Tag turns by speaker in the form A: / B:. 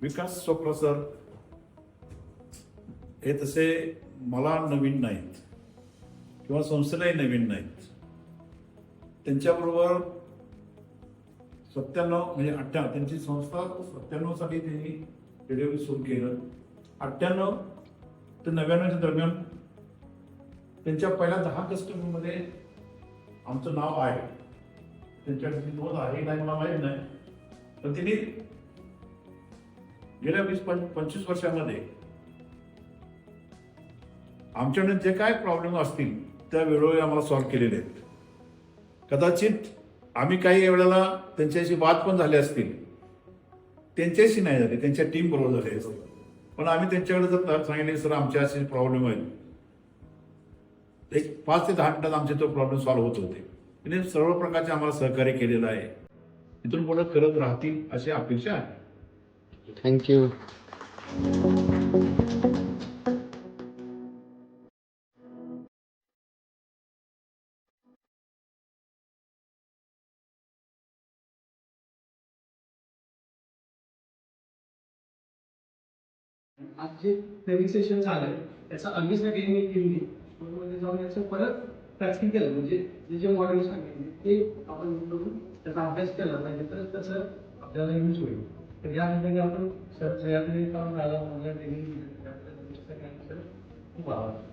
A: विकास Chopra sir हे तसे मला नवीन नाहीत किंवा संस्थेलाही नवीन नाहीत. त्यांच्याबरोबर 97 म्हणजे 98 त्यांची संस्था 97 साली त्यांनी रेडिओ सुरू केलं. 98 ते 99च्या दरम्यान त्यांच्या पहिल्या 10 कस्टमरमध्ये आमचं नाव आहे. त्यांच्याकडे नोंद आहे नाही मला माहीत नाही, पण त्यांनी गेल्या 20-25 वर्षामध्ये आमच्याकडे जे काय प्रॉब्लेम असतील त्या वेळोवेळी आम्हाला सॉल्व्ह केलेले आहेत. कदाचित आम्ही काही वेळेला त्यांच्याशी वाद पण झाले असतील, त्यांच्याशी नाही झाले, त्यांच्या टीम बरोबर झाले असतील, पण आम्ही त्यांच्याकडे जर सांगितले सर आमच्या असे प्रॉब्लेम आहेत, एक 5 ते 10 मिनिटात आमचे तो प्रॉब्लेम सॉल्व्ह होत होते. त्यांनी सर्व प्रकारचे आम्हाला सहकार्य केलेलं आहे. इथून पुढे करत राहतील अशी अपेक्षा आहे.
B: थँक्यू.
C: आज जे ट्रेनिंग सेशन झालंय त्याचा आम्ही सगळ्यांनी केली मध्ये जाऊन याचं परत प्रॅक्टिस केलं, म्हणजे जे जे मॉडेल सांगितले ते आपण बघून त्याचा अभ्यास केला पाहिजे तर त्याचं आपल्याला यूज होईल. तर या ठिकाणी आपण सगळ्यांनी काम झाला ट्रेनिंग खूप आवडतं.